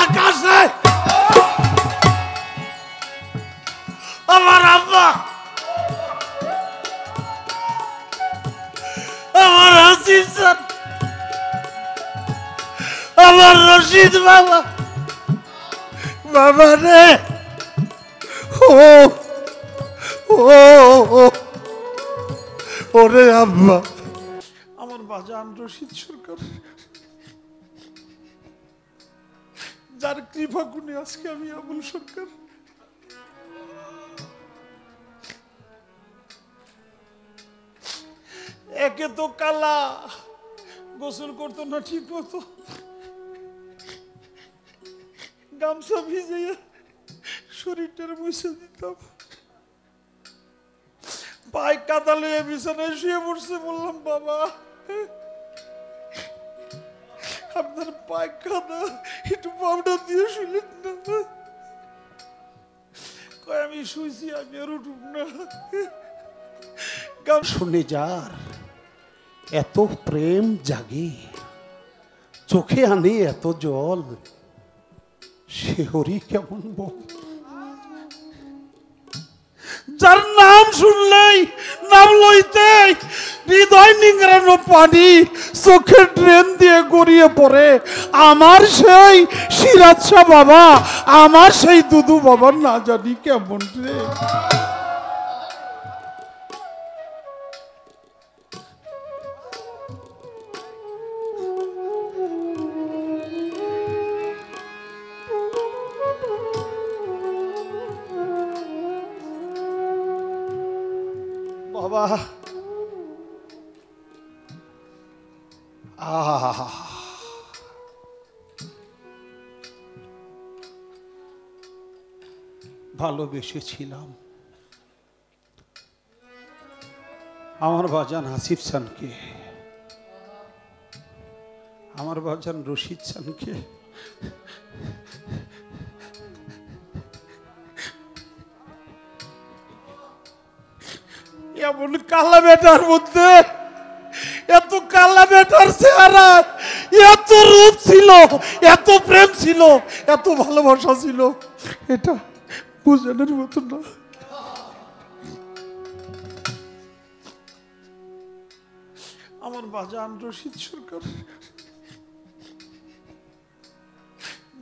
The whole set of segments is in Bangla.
আকাশে আমার আব্বা, আমার হাসিব স্যার, আমার রশিদ বাবা, বাবা রে, ও ও ওরে আব্বা, আমার বাজান রশিদ সরকার, যার কৃপা গুণে আজকে আমি আবুল সরকার। একে তো কালা, গোসল করতো না ঠিক মতো, গামছা ভিজাইয়া শরীরটার মুছে দিতাম, পায়ে কাদা লইয়া বিছানায় শুয়ে পড়ছে। বললাম বাবা আপনার পায়ে কাদা, একটু পাউডার দিয়ে শুইলেন না। কয় আমি শুইছি, আমি আর উঠুক না। শুনে যার এত প্রেম জাগে, চোখে আনে এত জল, সে হরি কেমন বল। যার নাম শুনলেই, নাম লইতেই হৃদয় নিংড়ানো পানি চোখের ট্রেন দিয়ে গড়িয়ে পড়ে আমার সেই সিরাজ শাহ বাবা, আমার সেই দুদু বাবা, না জানি কেমন রে। বাবা ভালোবেসেছিলাম আমার বাজান হাসিব খানকে, আমার বাজান রশিদ খানকে। এমন কালা বেটার মধ্যে এত কালা বেটার চেহারা, এত রূপ ছিল, এত প্রেম ছিল, এত ভালোবাসা ছিল, এটা বুঝানোর মতো না। আমার বাজান রশিদ সরকার,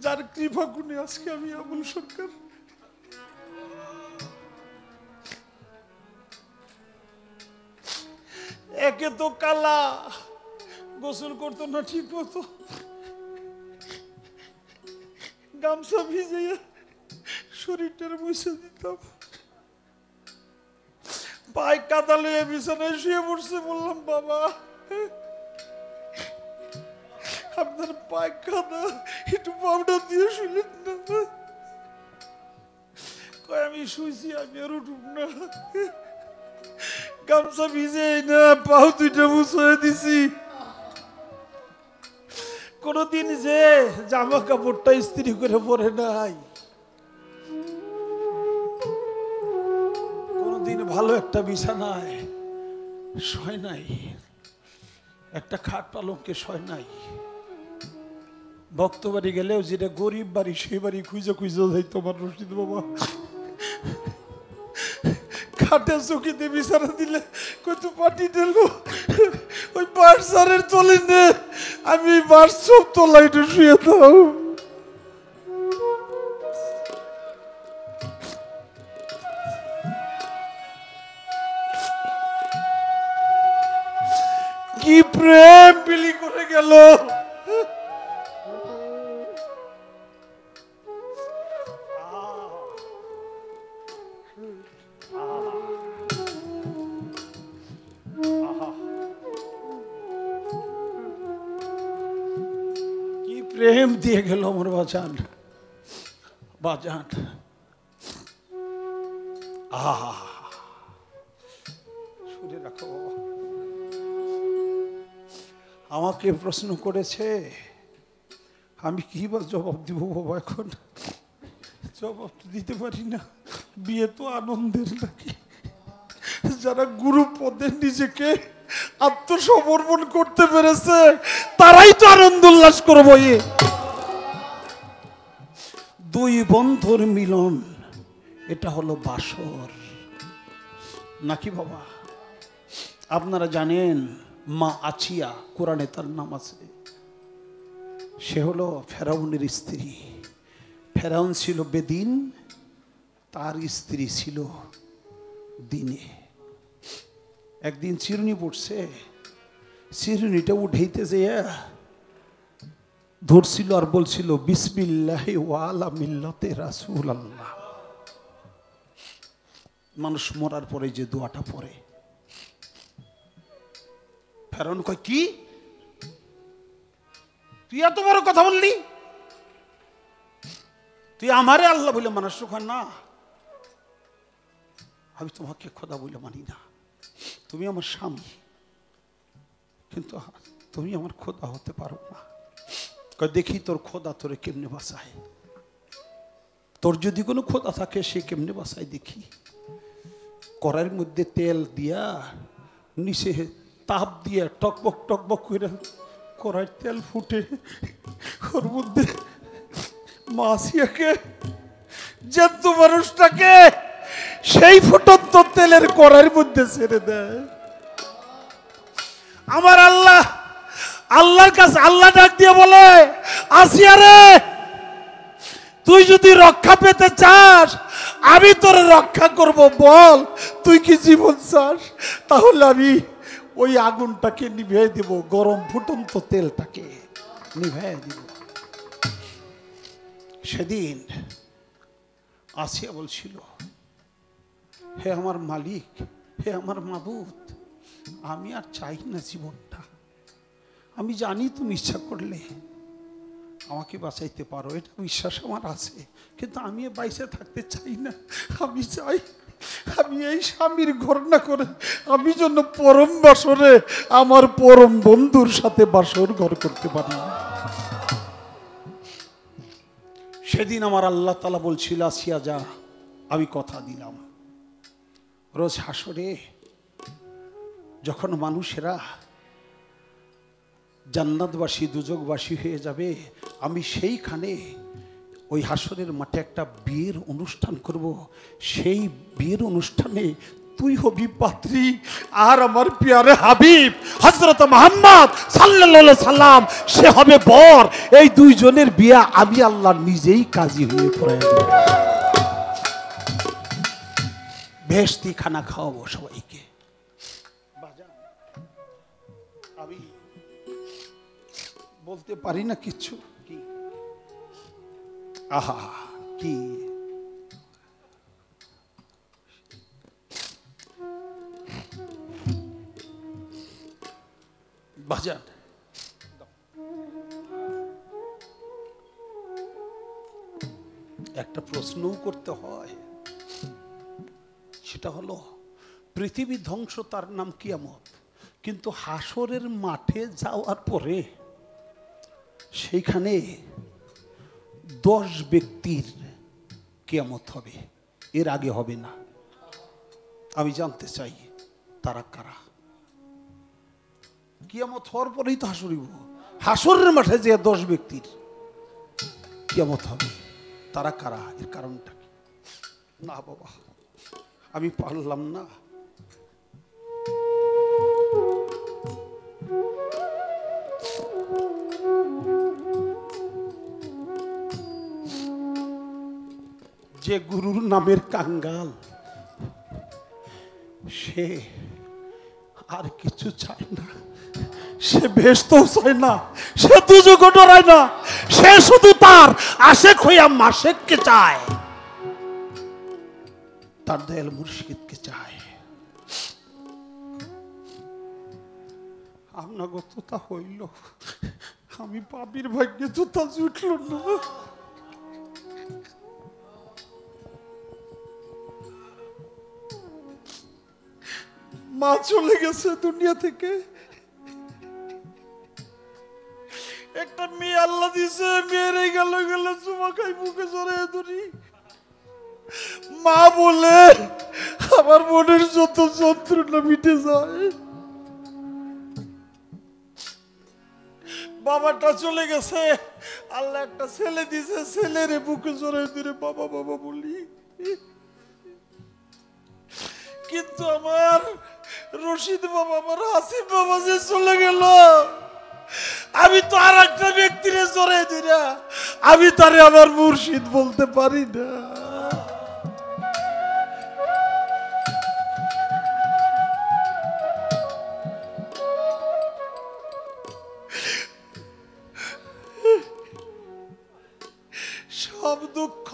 যার কৃপা গুণে আজকে আমি আবুল সরকার। একে তো কালা, গোসল করতো না ঠিক মতো, গামছা ভিজাইয়া শরীরটার মুছে দিতাম, পায়ে কাদা লইয়া বিছানায় শুয়ে পড়ছে। বললাম বাবা আপনার পায়ে কাদা, একটু পাউডার দিয়ে শুইলেন না। কয় আমি শুইছি, আমি আর উঠুক না। গামছা ভিজে না, পাও দুইটা মুছে দিছি। কোনদিন যে জামা কাপড়টা ইস্ত্রি করে পরে নাই, কোনদিন ভালো একটা বিছানায় শয় নাই, একটা খাট পালঙ্কে শয় নাই। ভক্ত বাড়ি গেলেও যেটা গরিব বাড়ি, সেই বাড়ি খুঁজে খুঁজে যাই তোমার রশিদ বাবা। খাটে চকিতে বিছানা দিলে কত পাটি ঢেলবো, ওই বার্সারের তলে নে আমি বার্সব তলাইটা শুয়ে দাও। কি প্রেম বিলি করে গেল। প্রেম দিয়ে গেল আমার বাজান, বাজান। শুনে রাখো বাবা। আমাকে প্রশ্ন করেছে, আমি কি বা জবাব দিব বাবা? এখন জবাব দিতে পারি না। বিয়ে তো আনন্দের নাকি, যারা গুরু পদে নিজেকে আত্মসমর্পণ করতে পেরেছে তারাই তো আনন্দ উল্লাস করবো। দুই বন্ধুর মিলন, এটা হলো বাসর নাকি বাবা? আপনারা জানেন মা আছিয়া, কোরআনে তার নাম আছে, সে হলো ফেরাউনের স্ত্রী। ফেরাউন ছিল বেদিন, তার স্ত্রী ছিল দিনে। একদিন চিরুনি পড়ছে, চিরুনিটা উঠাইতে যেয়ে ধরছিল আর বলছিল বিসমিল্লাহি ওয়া আলা মিল্লাতে রাসূলুল্লাহ। মানুষ মরার পরে যে দোয়াটা পড়ে, ফেরাউন কয় কি তুই এত বড় কথা বললি? তুই আমারে আল্লাহ বলে মানুষ কয় না, আমি তোমাকে খোদা বলে মানি না, তুমি আমার স্বামী, কিন্তু তুমি আমার খোদা হতে পারো না। দেখি তোর খোদা তোরে কেমনে বাঁচায়, তোর যদি কোনো খোদা থাকে সে কেমনে বাঁচায় দেখি। কড়াইয়ের মধ্যে তেল দিয়া নিচে তাপ দিয়া টকবক টকবক করে কড়াইয়ের তেল ফুটে, ওর মধ্যে মাসিয়াকে জ্যান্ত মানুষটাকে সেই ফুটন্ত তেলের কড়াইয়ের মধ্যে ছেড়ে দেয়। আমার আল্লাহ, আল্লাহর কাছে আল্লাহ ডাক দিয়ে বলে, আসিয়া রে, তুই যদি রক্ষা পেতে চাস আমি তোর রক্ষা করব, বল তুই কি জীবন চাস? তাহলে আমি ওই আগুনটাকে নিভিয়ে দেব, গরম ফুটন্ত তেলটাকে নিভিয়ে দেব। সেদিন আসিয়া বলছিল, হে আমার মালিক, হে আমার মাবুদ, আমি আর চাই না জীবনটা, আমি জানি তুমি ইচ্ছা করলে আমাকে বাঁচাইতে পারো, এটা বিশ্বাস আমার আছে, কিন্তু আমি বাইসে থাকতে চাই না। আমি চাই আমি এই স্বামীর ঘর না করে আমি জন্য পরম বাসরে আমার পরম বন্ধুর সাথে বাসর ঘর করতে পারি। সেদিন আমার আল্লাহ তাআলা বলছিল, আসিয়া যা, আমি কথা দিলাম, রোজ হাসরে যখন মানুষেরা জান্নাতবাসী দুজকবাসী হয়ে যাবে, আমি সেইখানে ওই হাসরের মাঠে একটা বিয়ের অনুষ্ঠান করব। সেই বিয়ের অনুষ্ঠানে তুই হবি পাত্রী আর আমার পিয়ারে হাবিব হযরত মুহাম্মদ সাল্লাল্লাহু আলাইহি সাল্লাম সে হবে বর। এই দুইজনের বিয়ে আমি আল্লাহ নিজেই কাজী হয়ে পড়ে বেহেশতি খানা খাওয়াবো সবাইকে। আমি বলতে পারি না কিছু, কি আহা কি বাজান, একটা প্রশ্নও করতে হয়, সেটা হলো পৃথিবী ধ্বংস তার নাম কিয়ামত, কিন্তু হাসরের মাঠে যাওয়ার পরে সেইখানে 10 ব্যক্তির কিয়ামত হবে, এর আগে হবে না। আমি জানতে চাই তারা কারা? কিয়ামত হওয়ার পরেই তো হাসরিব, হাসরের মাঠে যে 10 ব্যক্তির কিয়ামত হবে, তারা কারা? এর কারণটা কি? না বাবা, আমি পারলাম না। যে গুরুর নামের কাঙ্গাল, সে আর কিছু চায় না, সে বেহেশতও চায় না, সে দুজকও ডরায় না, সে শুধু তার আশেক হইয়া মাশেককে চায়, তার দয়াল মুর্শিদকে চায়। আপনার তা হইল, আমি পাপির ভাগ্যে তো তা জুটল না। মা চলে গেছে দুনিয়া থেকে, একটা মেয়ে আল্লাহ দিছে, মেয়ের গেল গেলে চুমা খাই মুখে জড়াই ধরি। মা বলে আমার মনের যত যন্ত্রণা মিটে যায়। বাবাটা চলে গেছে, আল্লাহ একটা ছেলে দিছে, ছেলেরে বুকে জড়াই ধরে বাবা বাবা বলি। কিন্তু আমার রশিদ বাবা, আমার হাসিম বাবা যে চলে গেল, আমি তো আর একটা ব্যক্তিরে জড়াই ধরে আমি তারে আমার মুর্শিদ বলতে পারি না। সব দুঃখ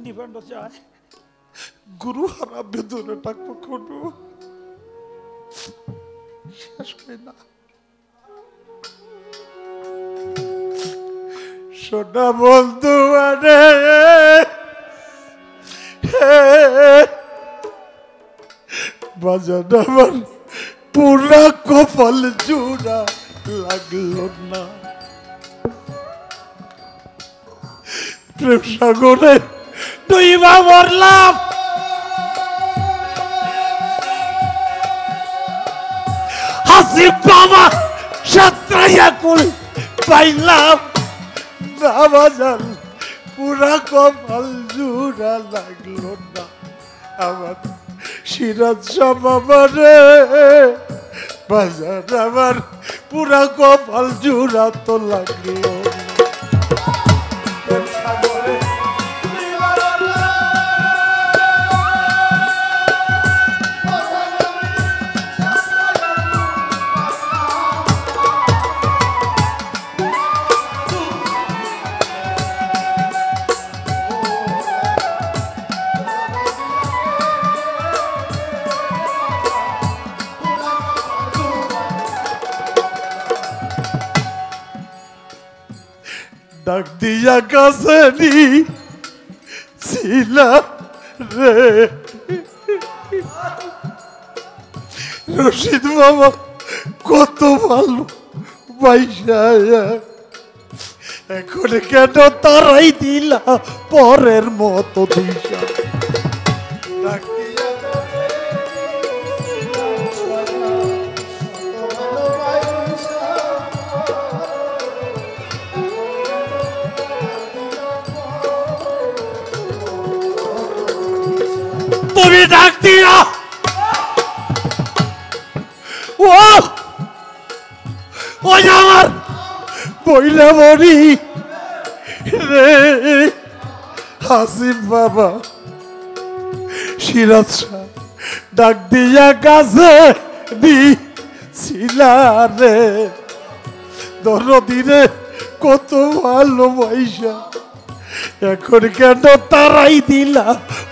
নিবানো যায়, গুরু হারা বেদনাটা কখনো শেষ হয় না। সোনা বন্ধু আরে বাজান আমার পুরা কপাল জোড়া লাগলো না। প্রেম সাগরে ডুইবা মরলাম, হাসিব বাবা সাতরাইয়া কুল পাইলাম না। বাজান পুরা কপাল জোড়া লাগলো না। আমার সিরাজ শাহ বাবা রে বাজান আমার পুরা কপাল জোড়া তো লাগলো না। ডাক দিয়া কাছে নি ছিলা রে রশিদ বাবা, কত ভালো বাইসা, এখন কেন তারাই দিলা পরের মতো দিশা। ডাক দিয়া তুমি ডাক দিয়া ওই আমার বইলা মরি রে হাসিম বাবা। সিরাজ শাহ ডাক দিয়া কাছে দিছিলা রে দরদিরে, কত ভালো পয়সা, এখন কেন তারাই দিলা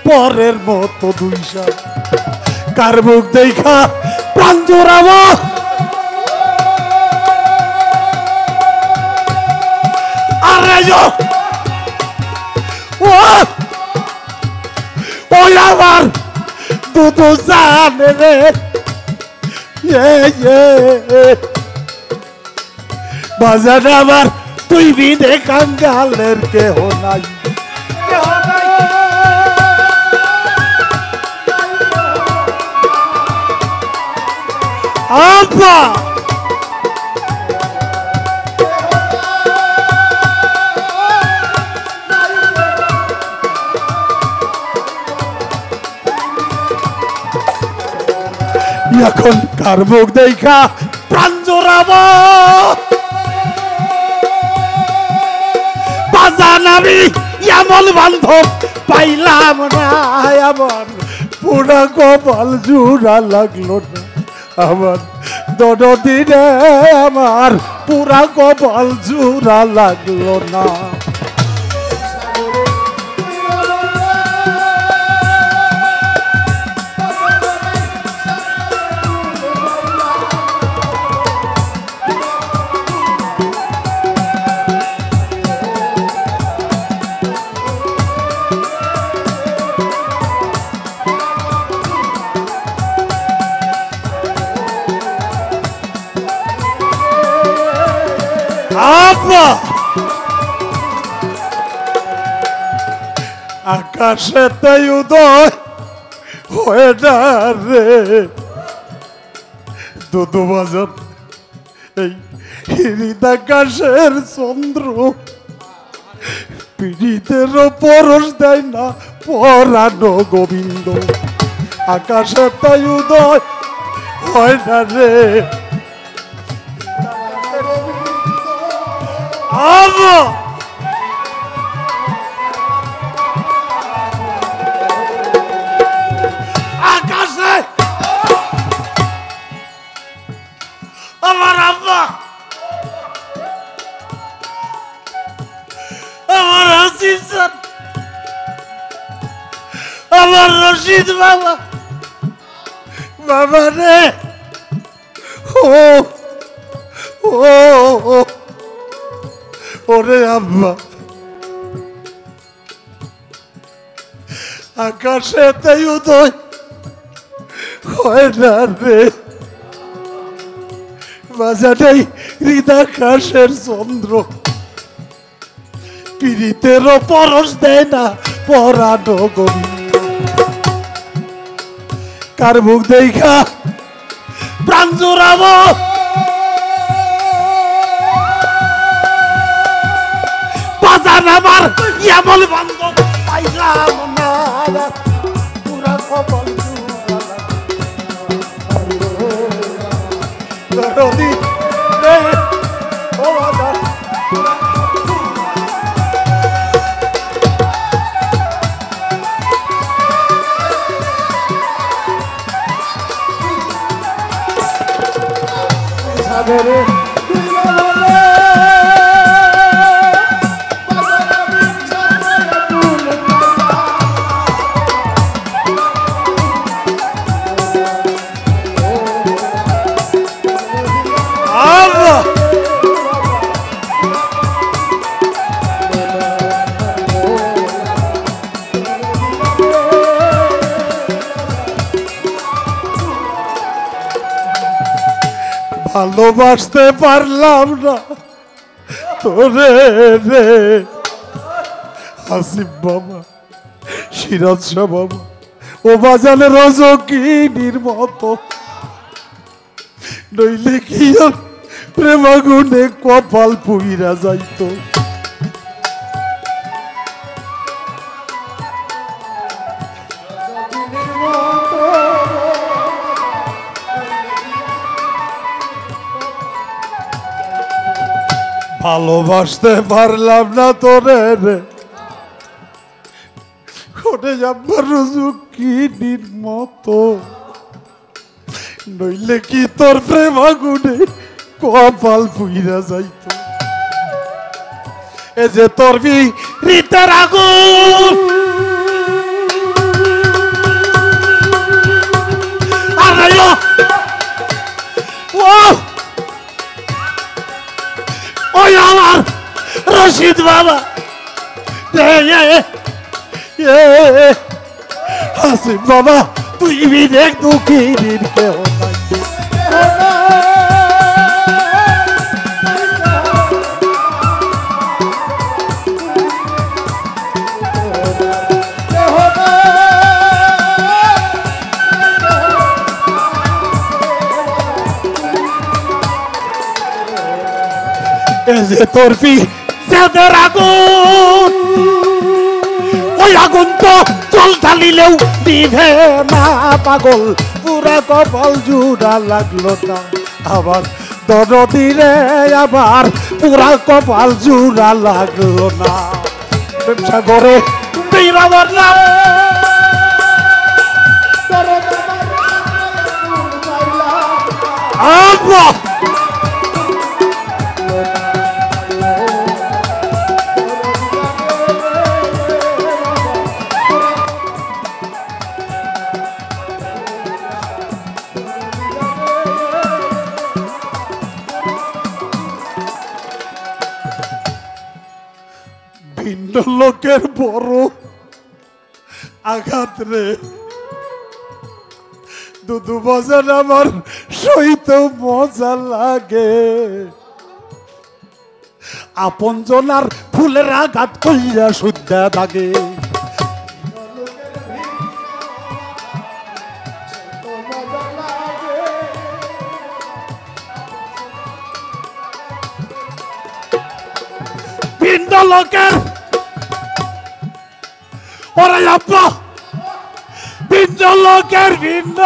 পরের মতো দুইশা। কার মুখ দেখা প্রাণ জোড়াবো, আরে ওই আমার দুটো জানে রে বাজারে আমার তুই বিদে কাঙ্গালের কেহ নাই। আব্বা এখন কার মুখ দেখা প্রাণ জোড়াবো, বাজান আমি এমন বান্ধব পাইলাম না। আমার পুরা কপাল জোড়া লাগলো না। আমার দরদিরে আমার পুরা কপাল জোড়া লাগলো না। আকাশেতে উদয় হয় না রে দুদু বাজার এই হৃদাকাশের চন্দ্র পীড়িতের পরশ দেয় না পরানো গোবিন্দ আকাশেতে উদয় হয় না রে আকাশে আমার আব্বা আমার হাসিব স্যার আমার রশিদ বাবা বাবা রে ও ও ওরে আব্বা আকাশেতে উদয় হয় না রে বাজাটাই হৃদাকাশের চন্দ্র পীড়িতেরও পরশ দেয় না পরানো গোবিন্দ কার মুখ দেখা প্রাণ জোড়াবো বাজার আমার এমন বান্ধব পাইলাম না পুরা কপাল দরদি রে ও বাজার সাগরে ভালোবাসতে পারলাম না তোরে রে হাসিব বাবা সিরাজ শাহ বাবা ও বাজানের রজকিনীর মতো নইলে কি প্রেমাগুনে কপাল পুইরা যাইতো ভালোবাসতে পারলাম না তোরে রে ওরে আমার রজকিনীর মতো নইলে কি তোর প্রেম আগুনে কপাল পুইরা যাইতো এ যে তোর রীতের আগুন আরে ও ওই আমার রশিদ বাবা হাসিব বাবা তুই বিদেখ দুঃখীর কেউ যে তোরফি যাদের আগুন ওই আগুন তো জল ঢালিলেও নিভে না পাগল পুরা কপাল জুড়া লাগলো না আবার দরদিরে আবার পুরা কপাল জুড়া লাগলো না ব্যবসা করে বেরাবার না আব্বা ভিন্ন লোকের বড় আঘাত রে দুদু বাজার আমার সইত মজা লাগে আপন জনার ফুলের আঘাত কইরা শুদ্ধা দাগে লোকের ওরে আব্বা ভিন্ন লোকের ভিন্ন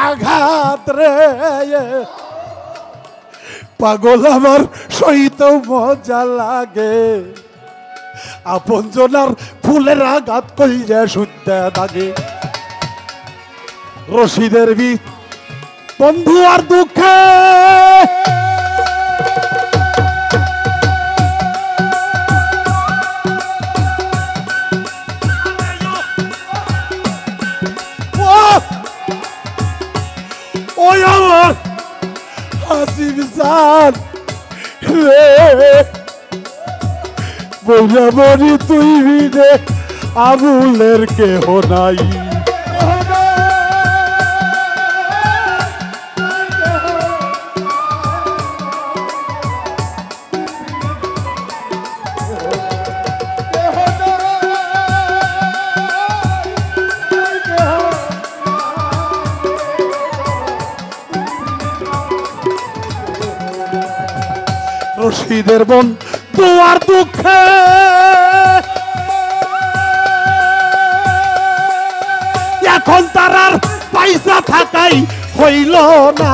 আঘাত রে পাগল আমার সহিত মজা লাগে আপন জনার ফুলের আঘাত কইরে শুদ্ধ দাগে রশিদের বন্ধু আর দুঃখে ওই আমার হাসিব জান রে বইলা বলি তুই বিনে আবুলের কেহ নাই রশিদের বোন তোমার দুঃখে এখন তারার পয়সা থাকাই হইল না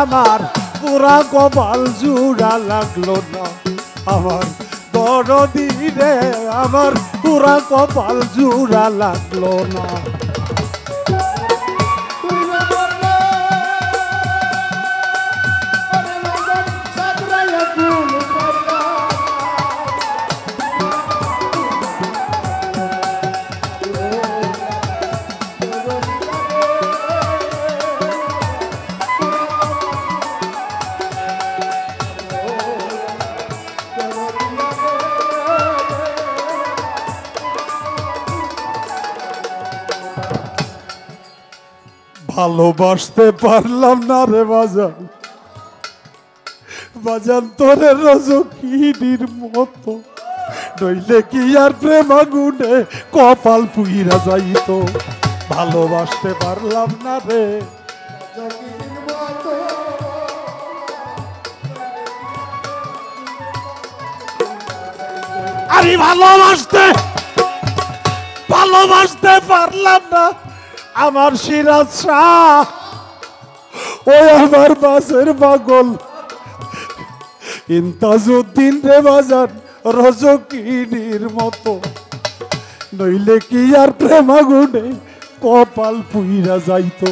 আমার পুরা গোপাল জুড়া লাগলো না আমার দরদি রে আমার পুরা গোপাল জুড়া লাগলো না ভালোবাসতে পারলাম না রে বাজান বাজান তোরে রজকিনীর মতো নইলে কি আর প্রেম আগুনে কপাল পুইরা যাইত ভালোবাসতে পারলাম না রে আমি ভালোবাসতে পারলাম না আমার সিরাজ শাহ ও আমার বাসের পাগল ইন্তাজউদ্দিন রে বাজান রজকিনীর মতো নইলে কি আর প্রেম আগুনে কপাল পুইরা যাইত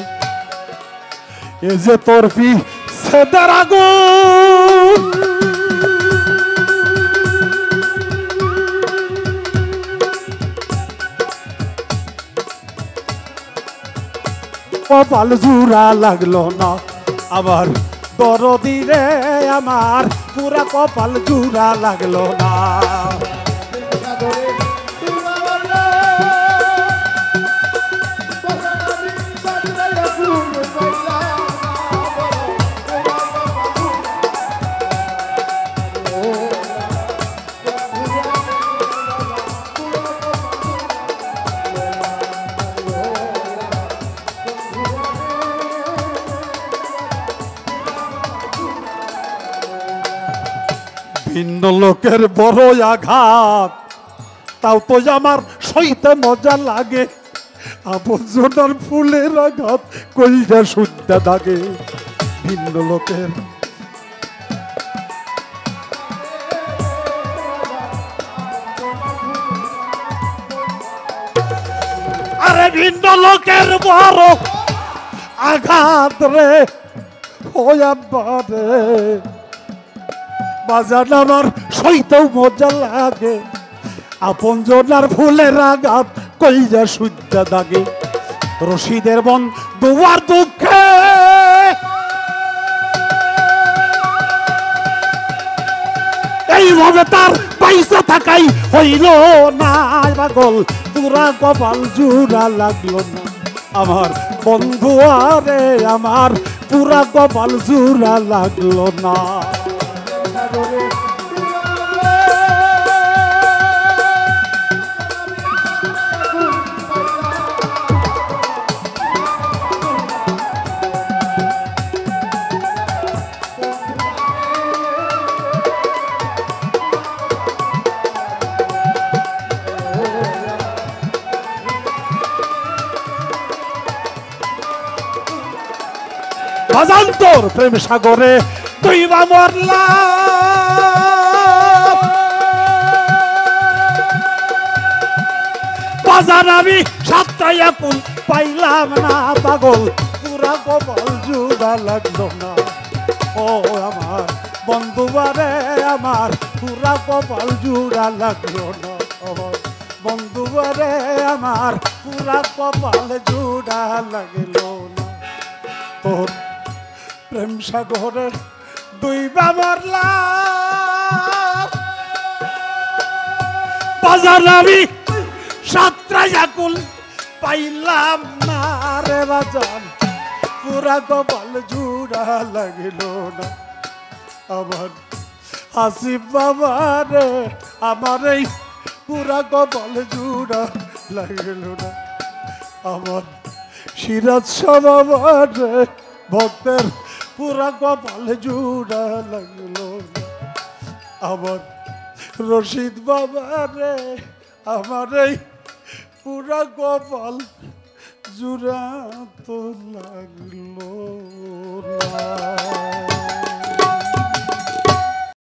এ যে তরফি সেদার আগুন কপাল জুড়া লাগলো না আমার দরদি রে আমার পুরা কপাল জুড়া লাগলো না ভিন্ন লোকের বড় আঘাত তাও তো আমার সইতে মজা লাগে আপনজনের ফুলের আঘাত কইরা শুদ্ধ দাগে ভিন্ন লোকের আরে ভিন্ন লোকের বড় আঘাত রে রে বাজান আমার সইতেও মজা লাগে আপনজনার ফুলের আঘাত কইরা শুদ্ধ দাগে রশিদের বন দুয়ার দুঃখে এইভাবে তার পয়সা থাকাই হইল না পাগল পুরা কপাল জুড়া লাগলো না আমার বন্ধু আরে আমার পুরা কপাল জুড়া লাগলো না বাজান তোর প্রেম সাগরে তুইবা মরলাম বাজান আমি সাতটাই এখন পাইলাম না পাগল পুরা কপাল জুড়া লাগলো না ও আমার বন্ধুবারে আমার পুরা কপাল জুড়া লাগলো না আমার বন্ধুবারে আমার পুরা কপাল জুড়া লাগলো না তোর প্রেম সাগরে দুইবা মরলাম বাজার আমি সাতটাই আকুল পাইলাম না রে বাজান পুরা কপাল জুড়া লাগলো না আমার হাসিব বাবা রে আমার এই পুরা কপাল জুড়া লাগলো না আমার সিরাজ বাবা রে ভক্তের পুরা কপাল জুড়া লাগলো না আমার রশিদ বাবা রে আমার এই পুরা কপাল জুড়া তো লাগলো না